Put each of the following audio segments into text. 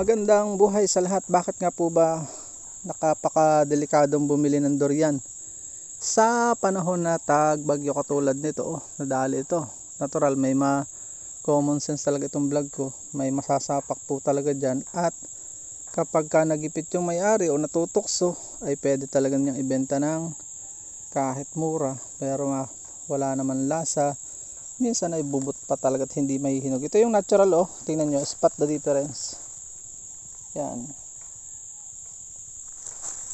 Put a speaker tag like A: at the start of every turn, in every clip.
A: Magandang buhay sa lahat. Bakit nga po ba nakapakadelikadong bumili ng durian sa panahon na tag-bagyo katulad nito? Nadali ito. Natural, may common sense talaga itong vlog ko. May masasapak po talaga dyan. At kapag ka nagipit yung may-ari o natutokso, ay pwede talaga niyang ibenta ng kahit mura. Pero wala naman lasa. Minsan ay bubot pa talaga at hindi mahihinog. Ito yung natural, tingnan nyo, spot the difference. Yan.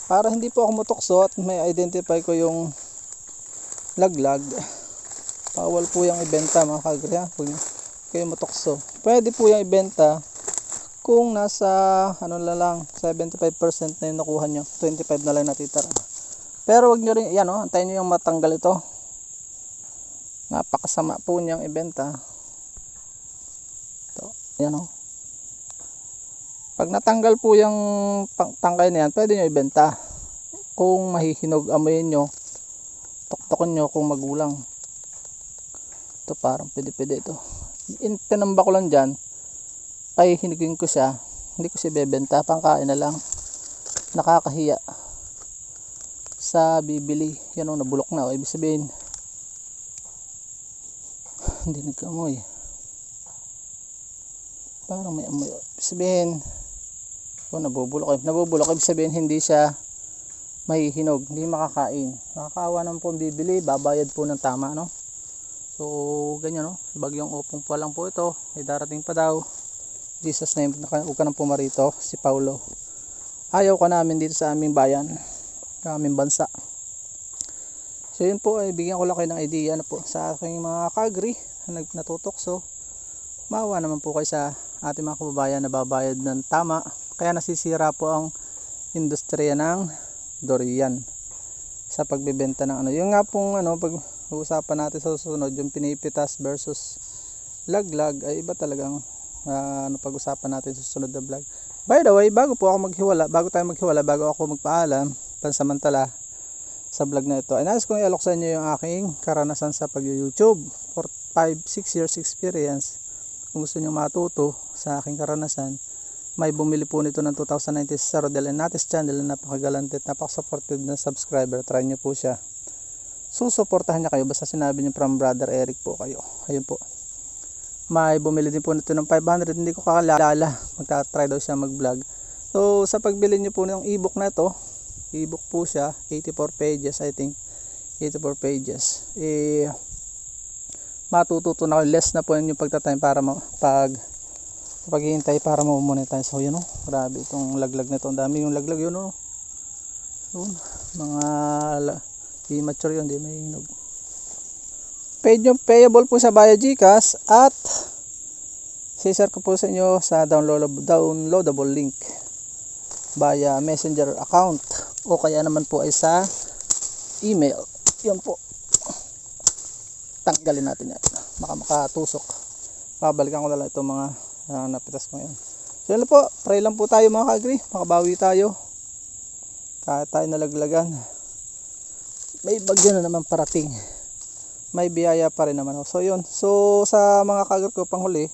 A: Para hindi po ako mutokso at may identify ko yung laglag, bawal po yung ibenta mga kagri, huwag kayo mutokso. Pwede po yung ibenta kung nasa 75% na yung nakuha nyo, 25 na lang natitira. Pero wag nyo rin, yan antayin nyo yung matanggal ito. Napakasama po niyang ibenta. Ito, yan Pag natanggal po yung tangkay na yan, pwede nyo ibenta. Kung mahihinog, amoyin nyo, tuktokin nyo kung magulang. Ito parang pwede ito. Tinamba ko lang dyan, ay hinigin ko siya. Hindi ko siya bebenta, pangkain na lang. Nakakahiya sa bibili. Yan nabulok na. Ibig sabihin, hindi nagkamoy. Parang may amoy. Ibig sabihin, nabubulok. Ibig sabihin, hindi siya mahihinog, hindi makakain. Nakakaawa naman po ang bibili, babayad po ng tama, So, ganyan, bagyong opong pa lang po ito. May darating pa daw. Jesus name, huwag ka nang pumarito, si Paulo. Ayaw ka namin dito sa aming bayan, sa aming bansa. So, yun po, ay bigyan ko lang kayo ng idea sa aking mga kagri na natutokso. Maawa naman po kayo sa ating mga kababayan na babayad ng tama. Kaya nasisira po ang industriya ng durian sa pagbebenta ng yung nga pong pag-uusapan natin sa susunod, yung pinipitas versus laglag, ay iba talagang pag-usapan natin sa susunod na vlog. By the way, bago tayo maghiwala, bago ako magpaalam pansamantala sa vlog na ito, ay nais kong i-alok sa inyo yung aking karanasan sa pag-YouTube for 5-6 years experience. Kung gusto nyo matuto sa aking karanasan, may bumili po nito ng 2019 sa Rodel Natis channel na napakagalante at napaka-supportive na subscriber. Try nyo po siya. Susuportahan niya kayo basta sinabi nyo from Brother Eric po kayo. Ayun po. May bumili din po nito ng 500. Hindi ko kakalala. Magta-try daw siya mag-vlog. So sa pagbili nyo po ng ebook na ito, ebook po siya, 84 pages I think. 84 pages. Matututo na kayo. Less na po yung pagtatime para paghihintay para ma-monetize. So yun grabe itong laglag nito. Ang dami yung laglag yun Yun, mga immature yun, hindi may hinog. Payable po sa via GCash at share ko po sa inyo sa downloadable link via messenger account o kaya naman po ay sa email. Yun po. Tanggalin natin yan. Baka makatusok. Babalikan ko na lang itong mga napitas ko ngayon. So yun po, pray lang po tayo mga kagri, makabawi tayo kahit tayo nalaglagan. May bagyo na naman parating, may biyaya pa rin naman. So yun, so sa mga kagri ko panghuli,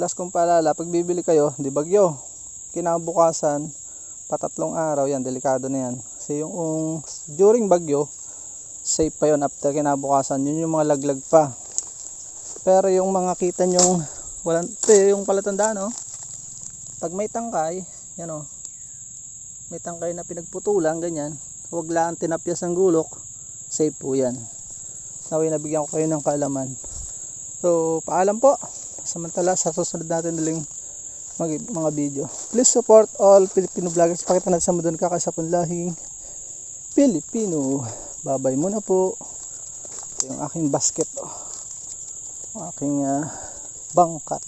A: last kong paalala, pag bibili kayo, di bagyo, kinabukasan patatlong araw, yan delikado na yan. Kasi yung during bagyo safe pa yun, after kinabukasan yun yung mga laglag pa. Pero yung mga kita nyong yung palatandaan pag may tangkay, may tangkay na pinagputulan, ganyan, huwag lang tinapyas ang gulok, safe po yan. Naway nabigyan ko kayo ng kaalaman. So paalam po, samantala sa susunod natin naling mga video. Please support all Filipino vloggers. Pakita natin sa mundo ng kakasapon lahing Pilipino. Babay muna po. Ito yung aking basket, aking bangkat.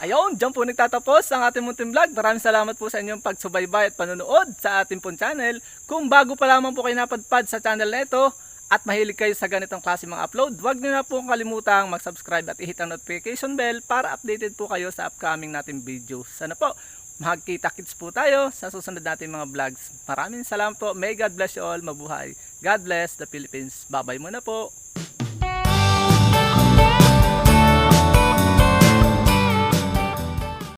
B: Ayun, dyan po nagtatapos ang ating munting vlog. Maraming salamat po sa inyong pagsubaybay at panonood sa ating pong channel. Kung bago pa lamang po kayo napadpad sa channel na ito at mahilig kayo sa ganitong klase mga upload, huwag nyo na po kalimutang mag-subscribe at i-hit ang notification bell para updated po kayo sa upcoming nating videos. Sana po magkita-kits po tayo sa susunod nating mga vlogs. Maraming salamat po. May God bless you all. Mabuhay. God bless the Philippines. Bye-bye muna po.